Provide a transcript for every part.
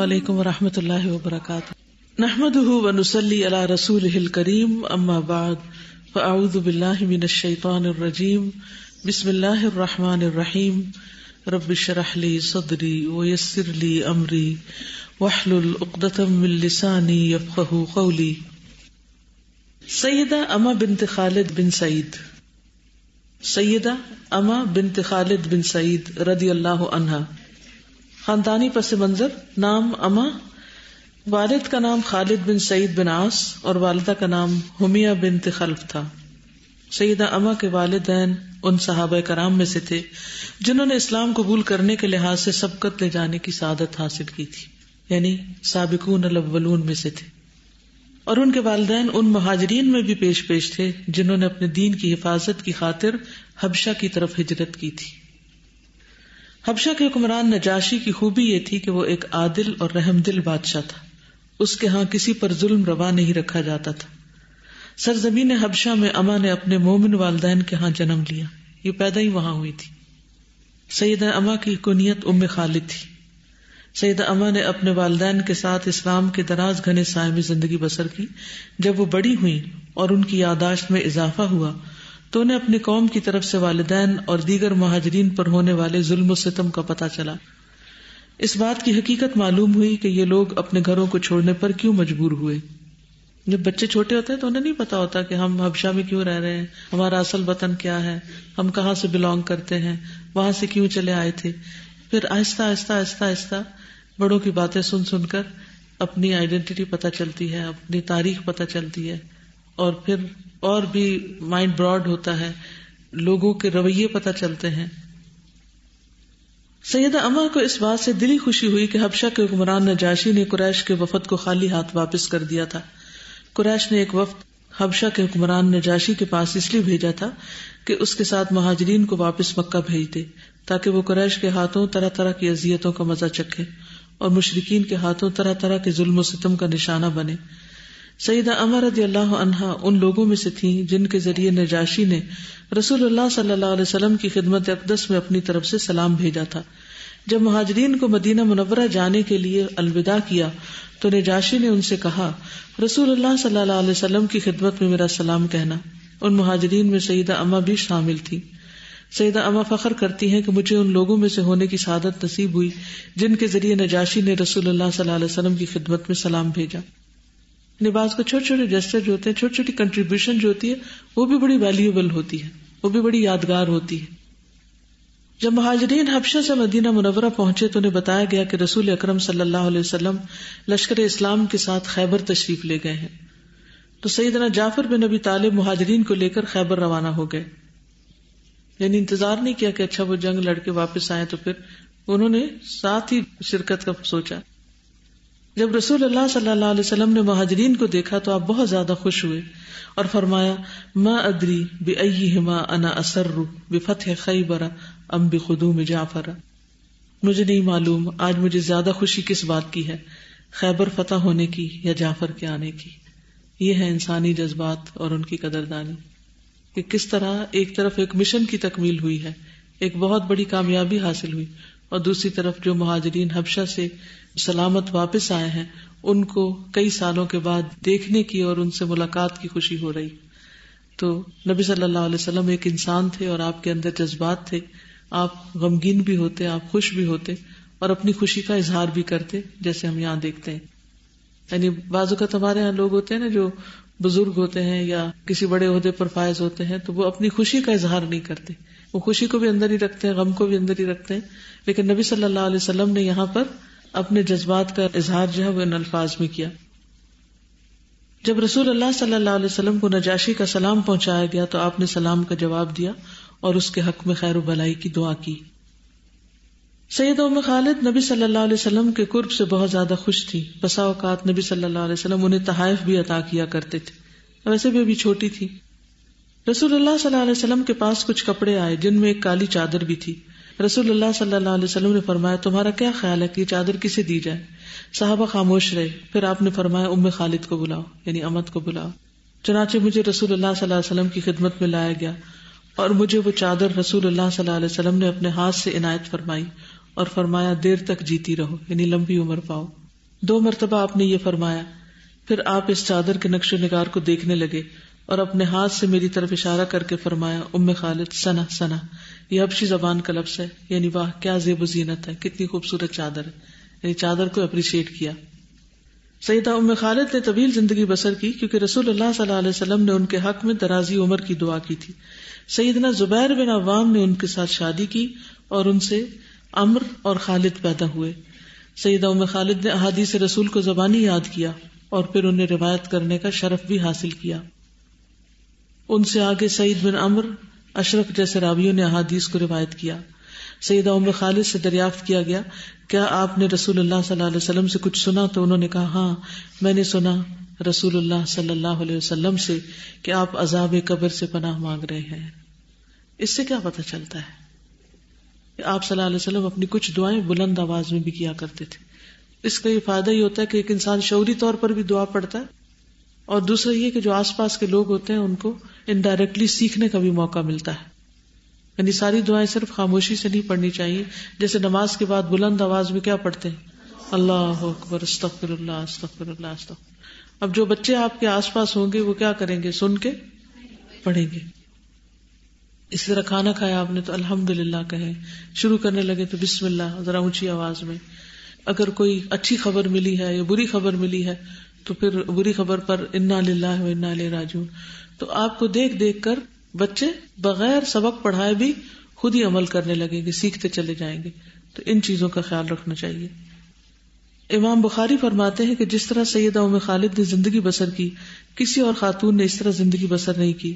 علیکم ورحمۃ اللہ وبرکاتہ. نحمده ونصلی علی رسوله الکریم اما بعد فاعوذ باللہ من الشیطان الرجیم بسم اللہ الرحمن الرحیم رب اشرح لی صدری ویسر لی امری واحلل عقدۃ من لسانی یفقهوا قولی. سیدہ اما بنت خالد بن سعید، سیدہ اما بنت خالد بن سعید رضی اللہ عنہا، خاندانی پس منظر، نام اما، والد کا نام خالد بن سعید بن عاص اور والدہ کا نام حمیہ بنت خلف تھا. سیدہ اما کے والدین ان صحابہ کرام میں سے تھے جنہوں نے اسلام قبول کرنے کے لحاظ سے سبقت لے جانے کی سعادت حاصل کی تھی، یعنی سابقون الاولون میں سے تھے. اور ان کے والدین ان مہاجرین میں بھی پیش تھے جنہوں نے اپنے دین کی حفاظت کی خاطر حبشہ کی طرف ہجرت کی تھی. حبشہ کے حکمران نجاشی کی خوبی یہ تھی کہ وہ ایک عادل اور رحم دل بادشاہ تھا. اس کے ہاں کسی پر ظلم روا نہیں رکھا جاتا تھا. سرزمین حبشہ میں اما نے اپنے مومن والدین کے ہاں جنم لیا، یہ پیدا ہی وہاں ہوئی تھی. سیدہ اما کی کنیت ام خالد تھی. سیدہ اما نے اپنے والدین کے ساتھ اسلام کے دراز گھنے سائے میں زندگی بسر کی. جب وہ بڑی ہوئی اور ان کی یادداشت میں اضافہ ہوا تو انہیں اپنی قوم کی طرف سے والدین اور دیگر مہاجرین پر ہونے والے ظلم و ستم کا پتہ چلا. اس بات کی حقیقت معلوم ہوئی کہ یہ لوگ اپنے گھروں کو چھوڑنے پر کیوں مجبور ہوئے. جب بچے چھوٹے ہوتے ہیں تو انہیں نہیں پتا ہوتا کہ ہم حبشہ میں کیوں رہ رہے ہیں، ہمارا اصل وطن کیا ہے، ہم کہاں سے بلانگ کرتے ہیں، وہاں سے کیوں چلے آئے تھے. پھر آہستہ آہستہ آہستہ آہستہ بڑوں کی باتیں سن سن کر اپنی آئیڈینٹی پتہ چلتی ہے، اپنی تاریخ پتہ چلتی ہے، اور پھر اور بھی مائنڈ براڈ ہوتا ہے، لوگوں کے رویے پتہ چلتے ہیں. سیدہ اما کو اس بات سے دلی خوشی ہوئی کہ حبشہ کے حکمران نجاشی نے قریش کے وفد کو خالی ہاتھ واپس کر دیا تھا. قریش نے ایک وفد حبشہ کے حکمران نجاشی کے پاس اس لیے بھیجا تھا کہ اس کے ساتھ مہاجرین کو واپس مکہ بھیج دے تاکہ وہ قریش کے ہاتھوں طرح طرح کی اذیتوں کا مزہ چکھے اور مشرکین کے ہاتھوں طرح طرح کے ظلم و ستم کا نشانہ بنے. سیدہ اما رضی اللہ عنہا ان لوگوں میں سے تھیں جن کے ذریعے نجاشی نے رسول اللہ صلی اللہ علیہ وسلم کی خدمت اقدس میں اپنی طرف سے سلام بھیجا تھا. جب مہاجرین کو مدینہ منورہ جانے کے لیے الوداع کیا تو نجاشی نے ان سے کہا، رسول اللہ صلی اللہ علیہ وسلم کی خدمت میں میرا سلام کہنا. ان مہاجرین میں سیدہ اما بھی شامل تھی. سیدہ اما فخر کرتی ہیں کہ مجھے ان لوگوں میں سے ہونے کی سعادت نصیب ہوئی جن کے ذریعے نجاشی نے رسول اللہ صلی اللہ علیہ وسلم کی خدمت میں سلام بھیجا. نباز کو چھوٹے چھوٹے جسچر جو ہوتے ہیں، چھوٹی چھوٹی کنٹریبیوشن جو ہوتی ہے، وہ بھی بڑی ویلیوبل ہوتی ہے، وہ بھی بڑی یادگار ہوتی ہے. جب مہاجرین حبشہ سے مدینہ منورہ پہنچے تو انہیں بتایا گیا کہ رسول اکرم صلی اللہ علیہ وسلم لشکر اسلام کے ساتھ خیبر تشریف لے گئے ہیں. تو سیدنا جعفر بن ابی طالب مہاجرین کو لے کر خیبر روانہ ہو گئے. یعنی انتظار نہیں کیا کہ اچھا وہ جنگ لڑ کے واپس آئے، تو پھر انہوں نے ساتھ ہی شرکت کا سوچا. جب رسول اللہ صلی اللہ علیہ وسلم نے مہاجرین کو دیکھا تو آپ بہت زیادہ خوش ہوئے اور فرمایا، ما ادری بأیہما انا اسر بفتح خیبر ام بقدوم جعفر. مجھے نہیں معلوم آج مجھے زیادہ خوشی کس بات کی ہے، خیبر فتح ہونے کی یا جعفر کے آنے کی. یہ ہے انسانی جذبات اور ان کی قدردانی کہ کس طرح ایک طرف ایک مشن کی تکمیل ہوئی ہے، ایک بہت بڑی کامیابی حاصل ہوئی، اور دوسری طرف جو مہاجرین حبشہ سے سلامت واپس آئے ہیں ان کو کئی سالوں کے بعد دیکھنے کی اور ان سے ملاقات کی خوشی ہو رہی. تو نبی صلی اللہ علیہ وسلم ایک انسان تھے اور آپ کے اندر جذبات تھے، آپ غمگین بھی ہوتے، آپ خوش بھی ہوتے اور اپنی خوشی کا اظہار بھی کرتے، جیسے ہم یہاں دیکھتے ہیں. یعنی بعض اوقات ہمارے یہاں لوگ ہوتے ہیں نا جو بزرگ ہوتے ہیں یا کسی بڑے عہدے پر فائز ہوتے ہیں تو وہ اپنی خوشی کا اظہار نہیں کرتے، وہ خوشی کو بھی اندر ہی رکھتے ہیں، غم کو بھی اندر ہی رکھتے ہیں. لیکن نبی صلی اللہ علیہ وسلم نے یہاں پر اپنے جذبات کا اظہار جو ہے وہ ان الفاظ میں کیا. جب رسول اللہ صلی اللہ علیہ وسلم کو نجاشی کا سلام پہنچایا گیا تو آپ نے سلام کا جواب دیا اور اس کے حق میں خیر و بھلائی کی دعا کی. سیدہ ام خالد نبی صلی اللہ علیہ وسلم کے قرب سے بہت زیادہ خوش تھی. بسا اوقات نبی صلی اللہ علیہ وسلم انہیں تحائف بھی عطا کیا کرتے تھے، ویسے بھی ابھی چھوٹی تھی. رسول اللہ صلی اللہ علیہ وسلم کے پاس کچھ کپڑے آئے جن میں ایک کالی چادر بھی تھی. رسول اللہ صلی اللہ علیہ وسلم نے فرمایا، تمہارا کیا خیال ہے کہ یہ چادر کسے دی جائے؟ صحابہ خاموش رہے. پھر آپ نے فرمایا، ام خالد کو بلاؤ، یعنی امت کو بلاؤ. چنانچہ مجھے رسول اللہ صلی اللہ علیہ وسلم کی خدمت میں لایا گیا اور مجھے وہ چادر رسول اللہ صلی اللہ علیہ وسلم نے اپنے ہاتھ سے عنایت فرمائی اور فرمایا، دیر تک جیتی رہو، یعنی لمبی عمر پاؤ. 2 مرتبہ آپ نے یہ فرمایا، پھر آپ اس چادر کے نقش و نگار کو دیکھنے لگے اور اپنے ہاتھ سے میری طرف اشارہ کر کے فرمایا، ام خالد سنا سنا. یہ حبشی زبان کا لفظ ہے، یعنی واہ کیا زیب و زینت ہے، کتنی خوبصورت چادر ہے، یعنی چادر کو اپریشیٹ کیا. سیدہ ام خالد نے طویل زندگی بسر کی کیونکہ رسول اللہ صلی اللہ علیہ وسلم نے ان کے حق میں درازی عمر کی دعا کی تھی. سیدنا زبیر بن عوام نے ان کے ساتھ شادی کی اور ان سے عمر اور خالد پیدا ہوئے. سیدہ ام خالد نے احادیث رسول کو زبانی یاد کیا اور پھر انہیں روایت کرنے کا شرف بھی حاصل کیا. ان سے آگے سعید بن عمر اشرف جیسے راویوں نے احادیث کو روایت کیا. سیدہ ام خالد سے دریافت کیا گیا، کیا آپ نے رسول اللہ صلی اللہ علیہ وسلم سے کچھ سنا؟ تو انہوں نے کہا، ہاں میں نے سنا رسول اللہ صلی اللہ علیہ وسلم سے کہ آپ عذاب قبر سے پناہ مانگ رہے ہیں. اس سے کیا پتہ چلتا ہے کہ آپ صلی اللہ علیہ وسلم اپنی کچھ دعائیں بلند آواز میں بھی کیا کرتے تھے. اس کا یہ فائدہ یہ ہوتا ہے کہ ایک انسان شعوری طور پر بھی دعا پڑھتا ہے، اور دوسرا یہ کہ جو آس پاس کے لوگ ہوتے ہیں ان کو انڈائریکٹلی سیکھنے کا بھی موقع ملتا ہے. یعنی ساری دعائیں صرف خاموشی سے نہیں پڑھنی چاہیے. جیسے نماز کے بعد بلند آواز میں کیا پڑھتے ہیں، اللہ اکبر استغفر اللہ استغفر اللہ استغفر. اب جو بچے آپ کے آس پاس ہوں گے وہ کیا کریں گے، سن کے پڑھیں گے. اسی طرح کھانا کھایا آپ نے تو الحمدللہ کہیں، شروع کرنے لگے تو بسم اللہ ذرا اونچی آواز میں. اگر کوئی اچھی خبر ملی ہے یا بری خبر ملی ہے تو پھر بری خبر پر انا للہ و انا الیہ راجعون. تو آپ کو دیکھ دیکھ کر بچے بغیر سبق پڑھائے بھی خود ہی عمل کرنے لگیں گے، سیکھتے چلے جائیں گے. تو ان چیزوں کا خیال رکھنا چاہیے. امام بخاری فرماتے ہیں کہ جس طرح سیدہ ام خالد نے زندگی بسر کی، کسی اور خاتون نے اس طرح زندگی بسر نہیں کی.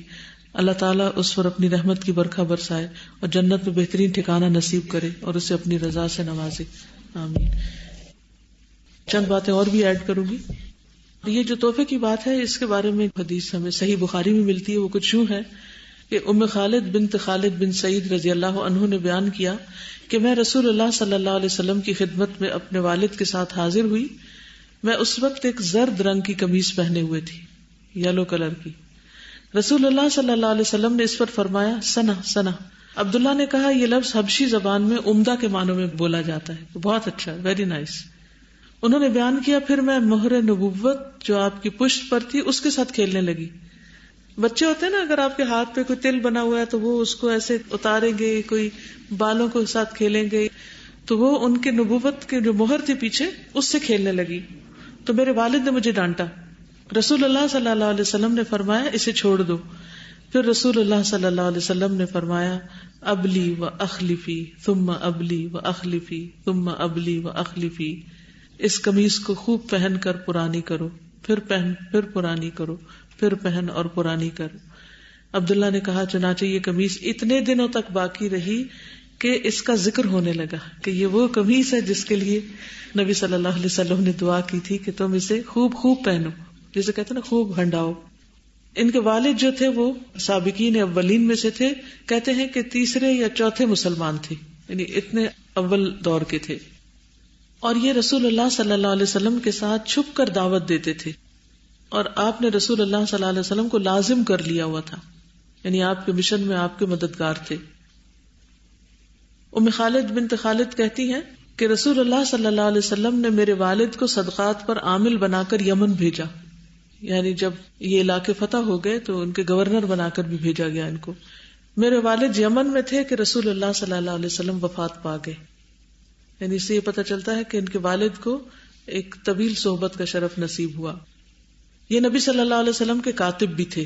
اللہ تعالیٰ اس پر اپنی رحمت کی برکھا برسائے اور جنت میں بہترین ٹھکانہ نصیب کرے اور اسے اپنی رضا سے نوازے، آمین. چند باتیں اور بھی ایڈ کروں گی. یہ جو تحفے کی بات ہے اس کے بارے میں حدیث ہمیں صحیح بخاری میں ملتی ہے. وہ کچھ یوں ہے کہ ام خالد بنت خالد بن سعید رضی اللہ عنہ نے بیان کیا کہ میں رسول اللہ صلی اللہ علیہ وسلم کی خدمت میں اپنے والد کے ساتھ حاضر ہوئی. میں اس وقت ایک زرد رنگ کی قمیص پہنے ہوئے تھی، یلو کلر کی. رسول اللہ صلی اللہ علیہ وسلم نے اس پر فرمایا، سنا سنا. عبداللہ نے کہا یہ لفظ حبشی زبان میں عمدہ کے معنوں میں بولا جاتا ہے. بہت اچھا، ویری نائس. انہوں نے بیان کیا، پھر میں مہر نبوت جو آپ کی پشت پر تھی اس کے ساتھ کھیلنے لگی. بچے ہوتے ہیں نا، اگر آپ کے ہاتھ پہ کوئی تل بنا ہوا ہے تو وہ اس کو ایسے اتاریں گے، کوئی بالوں کو ساتھ کھیلیں گے. تو وہ ان کے نبوت کے جو مہر تھی پیچھے اس سے کھیلنے لگی. تو میرے والد نے مجھے ڈانٹا. رسول اللہ صلی اللہ علیہ وسلم نے فرمایا اسے چھوڑ دو. پھر رسول اللہ صلی اللہ علیہ وسلم نے فرمایا، ابلی و اخلفی ثم ابلی و اخلفی ثم ابلی و اخلفی. اس قمیص کو خوب پہن کر پرانی کرو، پھر پہن، پھر پرانی کرو، پھر پہن اور پرانی کر. عبداللہ نے کہا چنانچہ یہ قمیص اتنے دنوں تک باقی رہی کہ اس کا ذکر ہونے لگا کہ یہ وہ قمیص ہے جس کے لیے نبی صلی اللہ علیہ وسلم نے دعا کی تھی کہ تم اسے خوب خوب پہنو، جسے کہتے ہیں نا خوب ہنڈاؤ. ان کے والد جو تھے وہ سابقین اولین میں سے تھے، کہتے ہیں کہ تیسرے یا چوتھے مسلمان تھے، یعنی اتنے اول دور کے تھے. اور یہ رسول اللہ صلی اللہ علیہ وسلم کے ساتھ چھپ کر دعوت دیتے تھے، اور آپ نے رسول اللہ صلی اللہ علیہ وسلم کو لازم کر لیا ہوا تھا، یعنی آپ کے مشن میں آپ کے مددگار تھے. ام خالد بنت خالد کہتی ہیں کہ رسول اللہ صلی اللہ علیہ وسلم نے میرے والد کو صدقات پر عامل بنا کر یمن بھیجا. یعنی جب یہ علاقے فتح ہو گئے تو ان کے گورنر بنا کر بھی بھیجا گیا ان کو. میرے والد یمن میں تھے کہ رسول اللہ صلی اللہ علیہ وسلم وفات پا گئے. یعنی اس سے یہ پتہ چلتا ہے کہ ان کے والد کو ایک طویل صحبت کا شرف نصیب ہوا. یہ نبی صلی اللہ علیہ وسلم کے کاتب بھی تھے.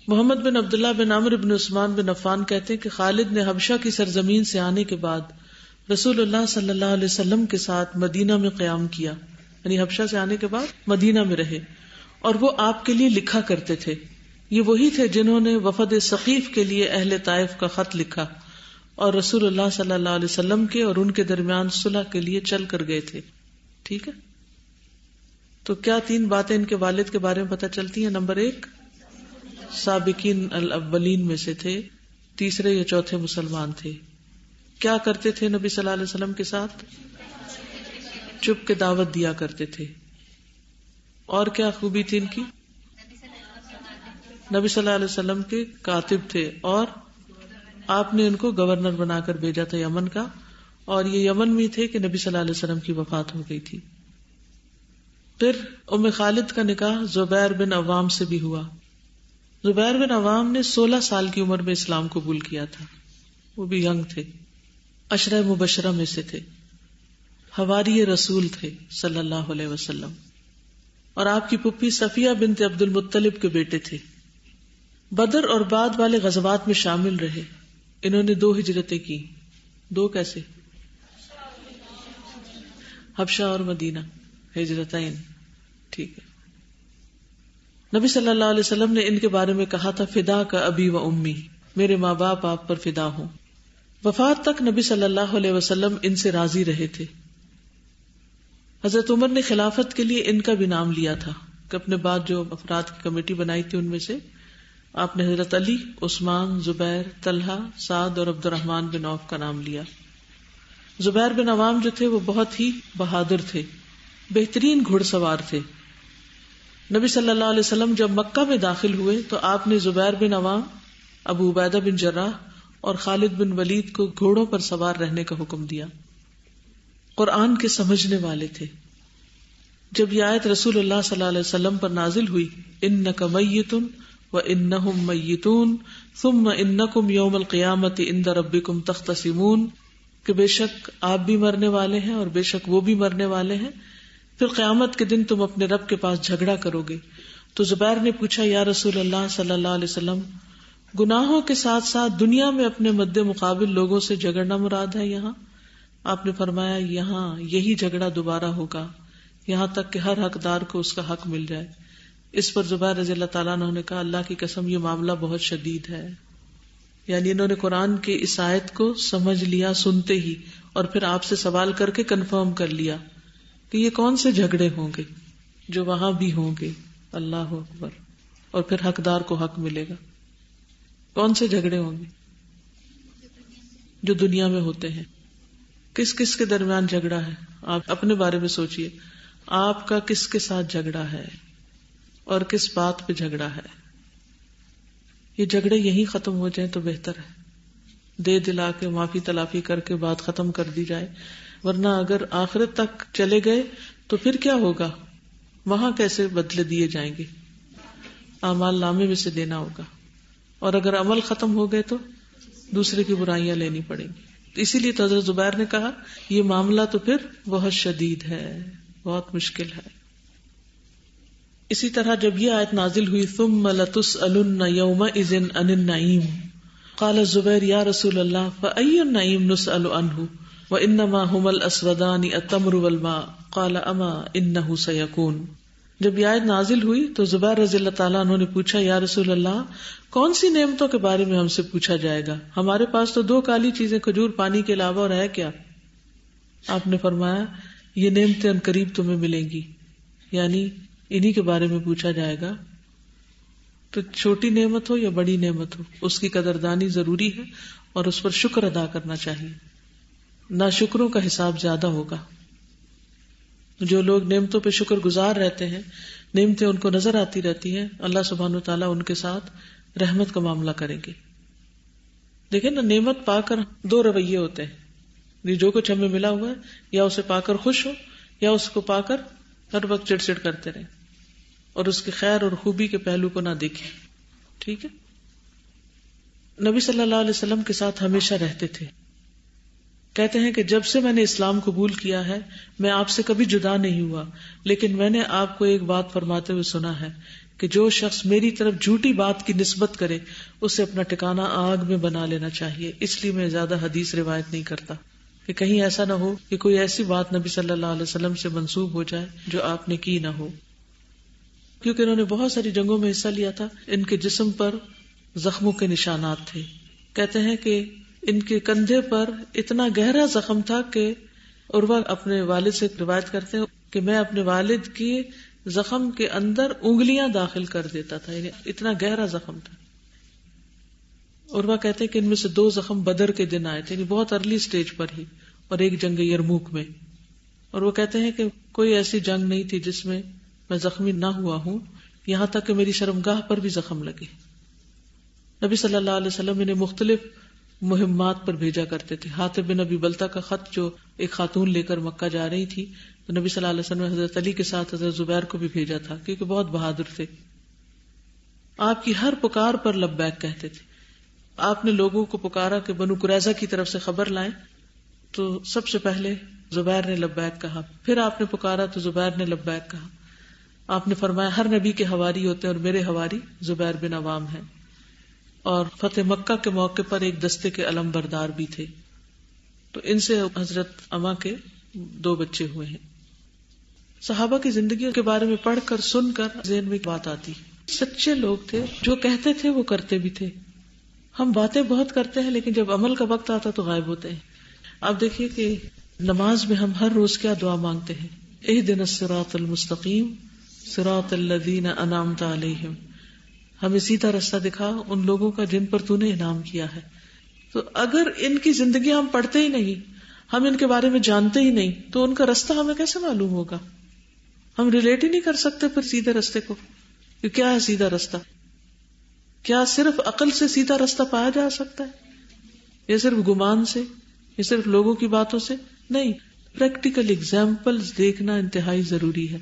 محمد بن عبداللہ بن عمرو بن عثمان بن عفان کہتے ہیں کہ خالد نے حبشہ کی سرزمین سے آنے کے بعد رسول اللہ صلی اللہ علیہ وسلم کے ساتھ مدینہ میں قیام کیا. یعنی حبشہ سے آنے کے بعد مدینہ میں رہے اور وہ آپ کے لیے لکھا کرتے تھے. یہ وہی تھے جنہوں نے وفد ثقیف کے لیے اہل طائف کا خط لکھا اور رسول اللہ صلی اللہ علیہ وسلم کے اور ان کے درمیان صلح کے لیے چل کر گئے تھے. ٹھیک ہے، تو کیا 3 باتیں ان کے والد کے بارے میں پتہ چلتی ہیں؟ نمبر 1، سابقین الاولین میں سے تھے، تیسرے یا چوتھے مسلمان تھے. کیا کرتے تھے نبی صلی اللہ علیہ وسلم کے ساتھ؟ چپ کے دعوت دیا کرتے تھے. اور کیا خوبی تھی ان کی؟ نبی صلی اللہ علیہ وسلم کے کاتب تھے اور آپ نے ان کو گورنر بنا کر بھیجا تھا یمن کا، اور یہ یمن میں تھے کہ نبی صلی اللہ علیہ وسلم کی وفات ہو گئی تھی. پھر ام خالد کا نکاح زبیر بن عوام سے بھی ہوا. زبیر بن عوام نے 16 سال کی عمر میں اسلام قبول کیا تھا. وہ بھی ینگ تھے، عشرہ مبشرہ میں سے تھے، حواری رسول تھے صلی اللہ علیہ وسلم. اور آپ کی پھپھی صفیہ بنت عبد المطلب کے بیٹے تھے. بدر اور بعد والے غزوات میں شامل رہے. انہوں نے 2 ہجرتیں کی. 2 کیسے؟ حبشہ اور مدینہ، ہجرتین. ٹھیک ہے. نبی صلی اللہ علیہ وسلم نے ان کے بارے میں کہا تھا فدا کا ابی و امی، میرے ماں باپ آپ پر فدا ہوں. وفات تک نبی صلی اللہ علیہ وسلم ان سے راضی رہے تھے. حضرت عمر نے خلافت کے لیے ان کا بھی نام لیا تھا کہ اپنے بعد جو افراد کی کمیٹی بنائی تھی ان میں سے آپ نے حضرت علی، عثمان، زبیر، طلحہ، سعد اور عبد الرحمن بن عوف کا نام لیا. زبیر بن عوام جو تھے وہ بہت ہی بہادر تھے، بہترین گھڑ سوار تھے. نبی صلی اللہ علیہ وسلم جب مکہ میں داخل ہوئے تو آپ نے زبیر بن عوام، ابو عبیدہ بن جراح اور خالد بن ولید کو گھوڑوں پر سوار رہنے کا حکم دیا. قرآن کے سمجھنے والے تھے. جب یہ آیت رسول اللہ صلی اللہ علیہ وسلم پر نازل ہوئی انک میت وانہم میتون ثم انکم یوم القیامۃ عند ربکم تختصمون، کہ بے شک آپ بھی مرنے والے ہیں اور بے شک وہ بھی مرنے والے ہیں، پھر قیامت کے دن تم اپنے رب کے پاس جھگڑا کرو گے. تو زبیر نے پوچھا یا رسول اللہ صلی اللہ علیہ وسلم، گناہوں کے ساتھ ساتھ دنیا میں اپنے مد مقابل لوگوں سے جھگڑنا مراد ہے یہاں؟ آپ نے فرمایا یہاں یہی جھگڑا دوبارہ ہوگا یہاں تک کہ ہر حقدار کو اس کا حق مل جائے. اس پر زبیر رضی اللہ تعالیٰ عنہ نے کہا اللہ کی قسم یہ معاملہ بہت شدید ہے. یعنی انہوں نے قرآن کی اس آیت کو سمجھ لیا سنتے ہی، اور پھر آپ سے سوال کر کے کنفرم کر لیا کہ یہ کون سے جھگڑے ہوں گے جو وہاں بھی ہوں گے. اللہ اکبر. اور پھر حقدار کو حق ملے گا. کون سے جھگڑے ہوں گے جو دنیا میں ہوتے ہیں؟ کس کس کے درمیان جھگڑا ہے؟ آپ اپنے بارے میں سوچئے، آپ کا کس کے ساتھ جھگڑا ہے اور کس بات پہ جھگڑا ہے. یہ جھگڑے یہی ختم ہو جائیں تو بہتر ہے، دے دلا کے معافی تلافی کر کے بات ختم کر دی جائے. ورنہ اگر آخرت تک چلے گئے تو پھر کیا ہوگا؟ وہاں کیسے بدلے دیے جائیں گے؟ اعمال نامے میں سے دینا ہوگا، اور اگر عمل ختم ہو گئے تو دوسرے کی برائیاں لینی پڑیں گی. اسی لیے تو حضرت زبیر نے کہا یہ معاملہ تو پھر بہت شدید ہے، بہت مشکل ہے. اسی طرح جب یہ آیت نازل ہوئی ثم لتسألن یومئذ عن النعیم قال الزبیر یا رسول اللہ فأی النعیم نسأل عنہ وانما هما الاسودان التمر والماء قال اما انه سیکون. جب یہ آیت نازل ہوئی تو زبیر رضی اللہ تعالیٰ عنہ نے پوچھا یا رسول اللہ کون سی نعمتوں کے بارے میں ہم سے پوچھا جائے گا؟ ہمارے پاس تو 2 کالی چیزیں کھجور پانی کے علاوہ اور ہے کیا؟ آپ نے فرمایا یہ نعمتیں عنقریب تمہیں ملیں گی، یعنی انہی کے بارے میں پوچھا جائے گا. تو چھوٹی نعمت ہو یا بڑی نعمت ہو اس کی قدردانی ضروری ہے اور اس پر شکر ادا کرنا چاہیے. ناشکروں کا حساب زیادہ ہوگا. جو لوگ نعمتوں پہ شکر گزار رہتے ہیں، نعمتیں ان کو نظر آتی رہتی ہیں، اللہ سبحانہ وتعالیٰ ان کے ساتھ رحمت کا معاملہ کریں گے. دیکھیں نا، نعمت پا کر 2 رویے ہوتے ہیں، جو کچھ ہمیں ملا ہوا ہے یا اسے پا کر خوش ہو یا اس کو پا کر ہر وقت چڑ کرتے رہیں اور اس کے خیر اور خوبی کے پہلو کو نہ دیکھیں. ٹھیک ہے. نبی صلی اللہ علیہ وسلم کے ساتھ ہمیشہ رہتے تھے. کہتے ہیں کہ جب سے میں نے اسلام قبول کیا ہے میں آپ سے کبھی جدا نہیں ہوا، لیکن میں نے آپ کو ایک بات فرماتے ہوئے سنا ہے کہ جو شخص میری طرف جھوٹی بات کی نسبت کرے اسے اپنا ٹھکانہ آگ میں بنا لینا چاہیے. اس لیے میں زیادہ حدیث روایت نہیں کرتا کہ کہیں ایسا نہ ہو کہ کوئی ایسی بات نبی صلی اللہ علیہ وسلم سے منسوب ہو جائے جو آپ نے کی نہ ہو. کیونکہ انہوں نے بہت ساری جنگوں میں حصہ لیا تھا، ان کے جسم پر زخموں کے نشانات تھے. کہتے ہیں کہ ان کے کندھے پر اتنا گہرا زخم تھا کہ عروہ اپنے والد سے روایت کرتے ہیں کہ میں اپنے والد کی زخم کے اندر انگلیاں داخل کر دیتا تھا، یعنی اتنا گہرا زخم تھا. عروہ کہتے ہیں کہ ان میں سے 2 زخم بدر کے دن آئے تھے، یعنی بہت ارلی سٹیج پر ہی، اور ایک جنگ یرموک میں. اور وہ کہتے ہیں کہ کوئی ایسی جنگ نہیں تھی جس میں میں زخمی نہ ہوا ہوں، یہاں تک کہ میری شرمگاہ پر بھی زخم لگے. نبی صلی اللہ علیہ وسلم انہیں مختلف مہمات پر بھیجا کرتے تھے. حاطب بن ابی بلتہ کا خط جو ایک خاتون لے کر مکہ جا رہی تھی، تو نبی صلی اللہ علیہ وسلم نے حضرت علی کے ساتھ حضرت زبیر کو بھی بھیجا تھا کیونکہ بہت بہادر تھے. آپ کی ہر پکار پر لبیک کہتے تھے. آپ نے لوگوں کو پکارا کہ بنو قریظہ کی طرف سے خبر لائیں تو سب سے پہلے زبیر نے لبیک کہا. پھر آپ نے پکارا تو زبیر نے لبیک کہا. آپ نے فرمایا ہر نبی کے حواری ہوتے ہیں اور میرے حواری زبیر بن عوام ہیں. اور فتح مکہ کے موقع پر ایک دستے کے علم بردار بھی تھے. تو ان سے حضرت اما کے 2 بچے ہوئے ہیں. صحابہ کی زندگی کے بارے میں پڑھ کر سن کر ذہن میں ایک بات آتی. سچے لوگ تھے, جو کہتے تھے وہ کرتے بھی تھے. ہم باتیں بہت کرتے ہیں لیکن جب عمل کا وقت آتا تو غائب ہوتے ہیں. آپ دیکھیے کہ نماز میں ہم ہر روز کیا دعا مانگتے ہیں, اہدنا الصراط المستقیم صراط الذین انعمت علیہم. ہمیں سیدھا رستہ دکھا ان لوگوں کا جن پر تو نے انعام کیا ہے. تو اگر ان کی زندگی ہم پڑھتے ہی نہیں, ہم ان کے بارے میں جانتے ہی نہیں, تو ان کا رستہ ہمیں کیسے معلوم ہوگا؟ ہم ریلیٹ ہی نہیں کر سکتے پھر سیدھے رستے کو. کہ کیا ہے سیدھا رستہ؟ کیا صرف عقل سے سیدھا رستہ پایا جا سکتا ہے, یا صرف گمان سے, یا صرف لوگوں کی باتوں سے؟ نہیں, پریکٹیکل ایگزامپلز دیکھنا انتہائی ضروری ہے.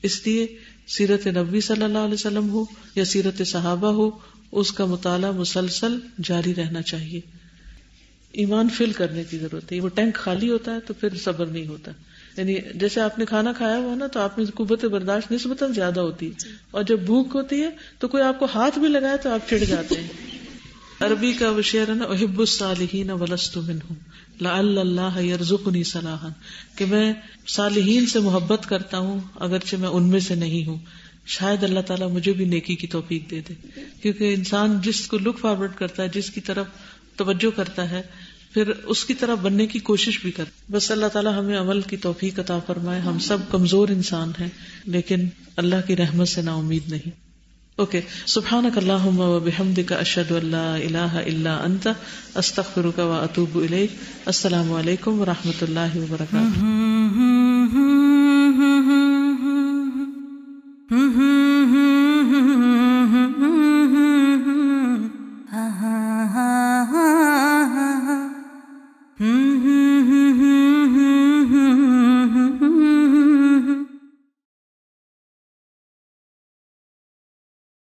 اس لیے سیرت نبوی صلی اللہ علیہ وسلم ہو یا سیرت صحابہ ہو, اس کا مطالعہ مسلسل جاری رہنا چاہیے. ایمان فل کرنے کی ضرورت ہے. وہ ٹینک خالی ہوتا ہے تو پھر صبر نہیں ہوتا. یعنی جیسے آپ نے کھانا کھایا ہوا نا, تو آپ میں قوت برداشت نسبتاً زیادہ ہوتی ہے, اور جب بھوک ہوتی ہے تو کوئی آپ کو ہاتھ بھی لگائے تو آپ چڑ جاتے ہیں. عربی کا وہ شعر ہے نا, احب الصالحین ولست منہم لعل اللہ یرزقنی صلاحا, کہ میں صالحین سے محبت کرتا ہوں اگرچہ میں ان میں سے نہیں ہوں, شاید اللہ تعالیٰ مجھے بھی نیکی کی توفیق دے دے. کیونکہ انسان جس کو لک فارورڈ کرتا ہے, جس کی طرف توجہ کرتا ہے, پھر اس کی طرف بننے کی کوشش بھی کرتا. بس اللہ تعالیٰ ہمیں عمل کی توفیق عطا فرمائے. ہم سب کمزور انسان ہیں لیکن اللہ کی رحمت سے نا امید نہیں. اوکے, سبحانک اللہم و بحمدک اشہد ان لا الہ الا انت استغفرک و اتوب الیک. السلام علیکم و رحمۃ اللہ وبرکاتہ.